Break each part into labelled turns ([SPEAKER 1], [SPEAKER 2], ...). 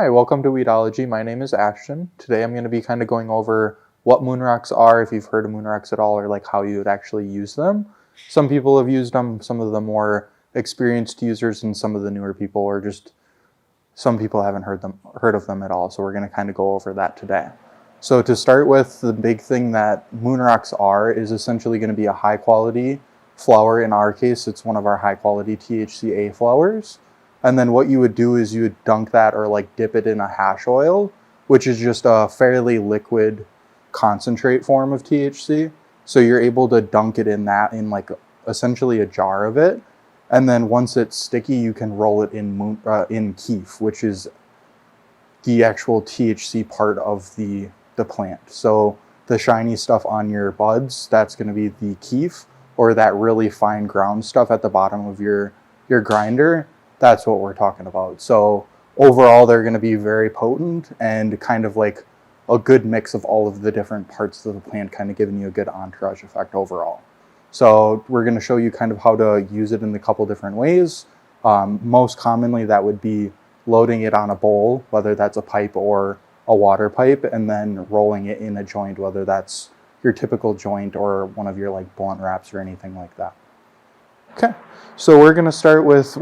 [SPEAKER 1] Hi, welcome to Weedology. My name is Ashton. Today I'm going to be kind of going over what moon rocks are, if you've heard of moon rocks at all, or like how you would actually use them. Some people have used them, some of the more experienced users, and some of the newer people, or just some people haven't heard of them at all. So we're going to kind of go over that today. So to start with, the big thing that moon rocks are is essentially going to be a high quality flower. In our case, it's one of our high quality THCA flowers. And then what you would do is you would dunk that or like dip it in a hash oil, which is just a fairly liquid concentrate form of THC. So you're able to dunk it in that in like essentially a jar of it. And then once it's sticky, you can roll it in keef, which is the actual THC part of the plant. So the shiny stuff on your buds, that's going to be the keef, or that really fine ground stuff at the bottom of your grinder. That's what we're talking about. So overall, they're going to be very potent and kind of like a good mix of all of the different parts of the plant, kind of giving you a good entourage effect overall. So we're going to show you kind of how to use it in a couple different ways. Most commonly, that would be loading it on a bowl, whether that's a pipe or a water pipe, and then rolling it in a joint, whether that's your typical joint or one of your like blunt wraps or anything like that. Okay, so we're going to start with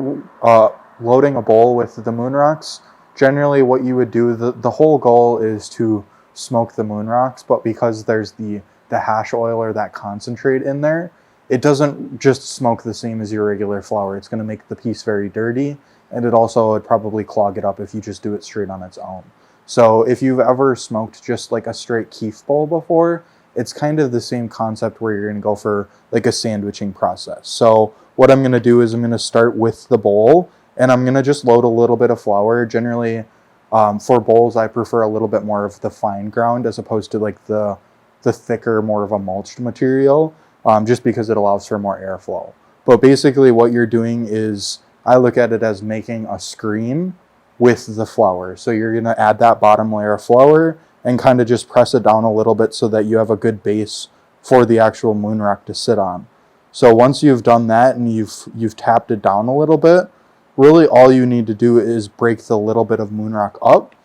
[SPEAKER 1] loading a bowl with the moon rocks. Generally what you would do, the whole goal is to smoke the moon rocks, but because there's the hash oil or that concentrate in there, it doesn't just smoke the same as your regular flower. It's going to make the piece very dirty, and it also would probably clog it up if you just do it straight on its own. So if you've ever smoked just like a straight keef bowl before, it's kind of the same concept where you're going to go for like a sandwiching process. So what I'm going to do is I'm going to start with the bowl, and I'm going to just load a little bit of flour. Generally, for bowls, I prefer a little bit more of the fine ground as opposed to like the thicker, more of a mulched material, just because it allows for more airflow. But basically what you're doing is, I look at it as making a screen with the flour. So you're going to add that bottom layer of flour and kind of just press it down a little bit so that you have a good base for the actual moon rock to sit on. So once you've done that and you've tapped it down a little bit, really all you need to do is break the little bit of moon rock up,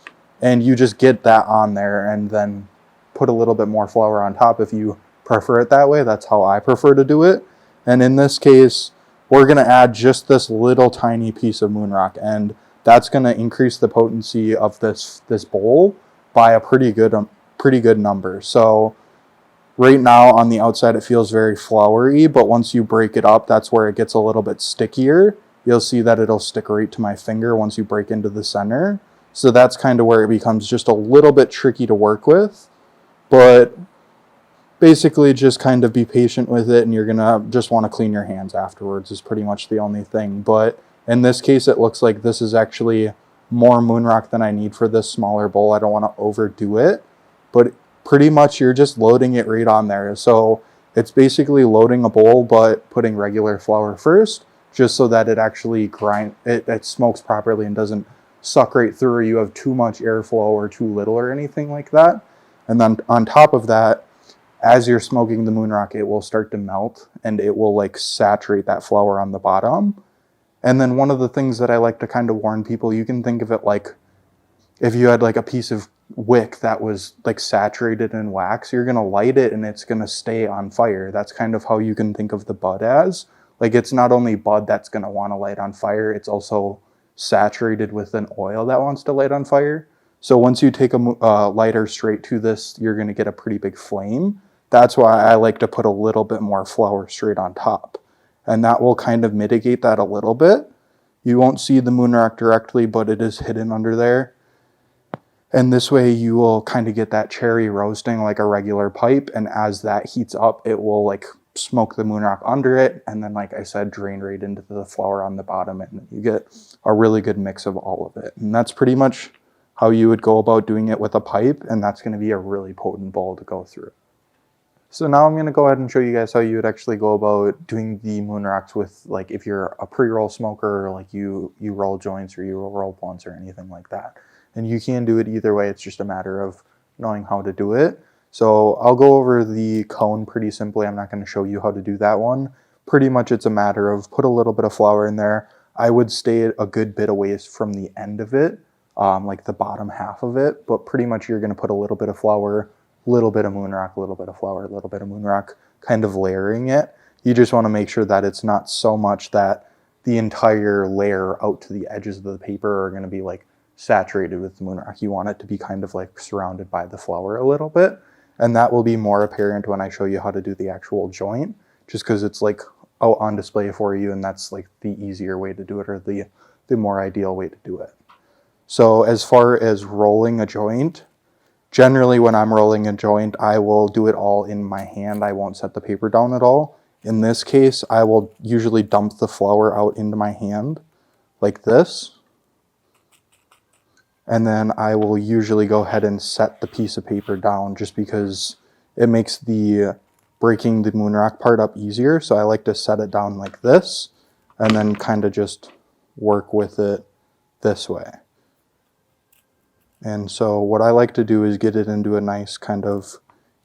[SPEAKER 1] and you just get that on there and then put a little bit more flour on top if you prefer it that way. That's how I prefer to do it. And in this case, we're going to add just this little tiny piece of moon rock, and that's going to increase the potency of this bowl by a pretty good number. So right now on the outside it feels very floury, but once you break it up, that's where it gets a little bit stickier. You'll see that it'll stick right to my finger once you break into the center. So that's kind of where it becomes just a little bit tricky to work with. But basically just kind of be patient with it, and you're gonna just want to clean your hands afterwards is pretty much the only thing. But in this case, it looks like this is actually more moon rock than I need for this smaller bowl. I don't want to overdo it, but pretty much you're just loading it right on there. So it's basically loading a bowl, but putting regular flour first, just so that it actually it smokes properly and doesn't suck right through, or you have too much airflow or too little or anything like that. And then on top of that, as you're smoking the moon rock, it will start to melt and it will like saturate that flour on the bottom. And then one of the things that I like to kind of warn people, you can think of it like if you had like a piece of wick that was like saturated in wax, you're going to light it and it's going to stay on fire. That's kind of how you can think of the bud as. Like it's not only bud that's going to want to light on fire, it's also saturated with an oil that wants to light on fire. So once you take a lighter straight to this, you're going to get a pretty big flame. That's why I like to put a little bit more flour straight on top. And that will kind of mitigate that a little bit. You won't see the moon rock directly, but it is hidden under there. And this way you will kind of get that cherry roasting like a regular pipe. And as that heats up, it will like smoke the moon rock under it. And then, like I said, drain right into the flour on the bottom. And you get a really good mix of all of it. And that's pretty much how you would go about doing it with a pipe. And that's going to be a really potent bowl to go through. So now I'm going to go ahead and show you guys how you would actually go about doing the moon rocks with, like, if you're a pre-roll smoker, or like you roll joints or you roll blunts or anything like that. And you can do it either way. It's just a matter of knowing how to do it. So I'll go over the cone pretty simply. I'm not going to show you how to do that one. Pretty much it's a matter of put a little bit of flour in there. I would stay a good bit away from the end of it like the bottom half of it, but pretty much you're going to put a little bit of flour, a little bit of moon rock, a little bit of flour, a little bit of moon rock, kind of layering it. You just want to make sure that it's not so much that the entire layer out to the edges of the paper are going to be like saturated with the moon rock. You want it to be kind of like surrounded by the flour a little bit. And that will be more apparent when I show you how to do the actual joint, just because it's like out on display for you, and that's like the easier way to do it, or the more ideal way to do it. So as far as rolling a joint, generally when I'm rolling a joint, I will do it all in my hand. I won't set the paper down at all. In this case, I will usually dump the flour out into my hand like this. And then I will usually go ahead and set the piece of paper down, just because it makes the breaking the moon rock part up easier. So I like to set it down like this and then kind of just work with it this way. And so what I like to do is get it into a nice kind of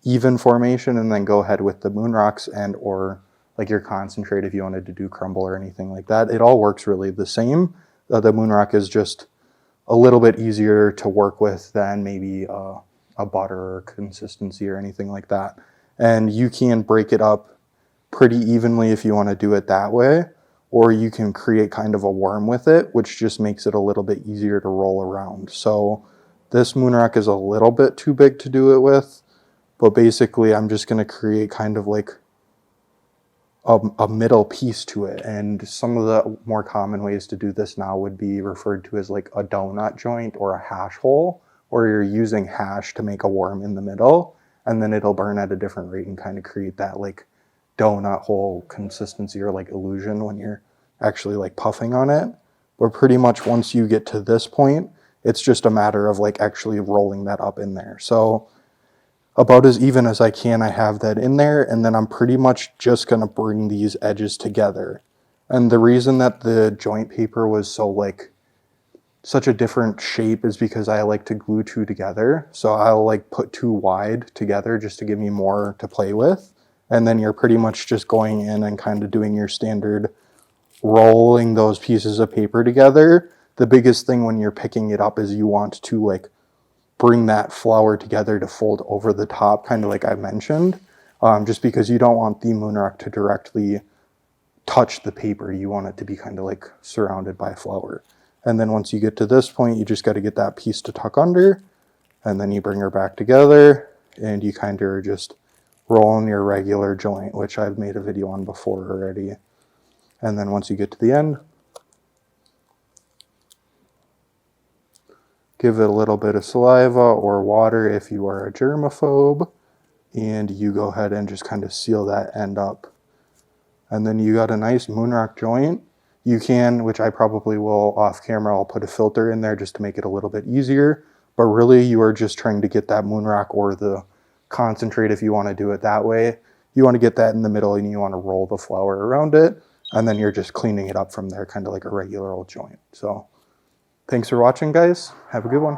[SPEAKER 1] even formation, and then go ahead with the moon rocks and or like your concentrate if you wanted to do crumble or anything like that. It all works really the same. The moon rock is just a little bit easier to work with than maybe a butter or consistency or anything like that. And you can break it up pretty evenly if you want to do it that way, or you can create kind of a worm with it, which just makes it a little bit easier to roll around. So this moon rock is a little bit too big to do it with, but basically I'm just going to create kind of like a middle piece to it. And some of the more common ways to do this now would be referred to as like a donut joint or a hash hole, or you're using hash to make a worm in the middle, and then it'll burn at a different rate and kind of create that like donut hole consistency or like illusion when you're actually like puffing on it. But pretty much once you get to this point, it's just a matter of like actually rolling that up in there. So about as even as I can, I have that in there, and then I'm pretty much just going to bring these edges together. And the reason that the joint paper was so like such a different shape is because I like to glue two together. So I'll like put two wide together just to give me more to play with. And then you're pretty much just going in and kind of doing your standard rolling those pieces of paper together. The biggest thing when you're picking it up is you want to like bring that flour together to fold over the top, kind of like I mentioned, just because you don't want the moon rock to directly touch the paper. You want it to be kind of like surrounded by flour. And then once you get to this point, you just got to get that piece to tuck under, and then you bring her back together, and you kind of are just rolling your regular joint, which I've made a video on before already. And then once you get to the end, give it a little bit of saliva or water if you are a germaphobe, and you go ahead and just kind of seal that end up. And then you got a nice moon rock joint. You can, which I probably will off camera, I'll put a filter in there just to make it a little bit easier. But really you are just trying to get that moon rock or the concentrate if you want to do it that way. You want to get that in the middle and you want to roll the flour around it. And then you're just cleaning it up from there, kind of like a regular old joint. So thanks for watching, guys. Have a good one.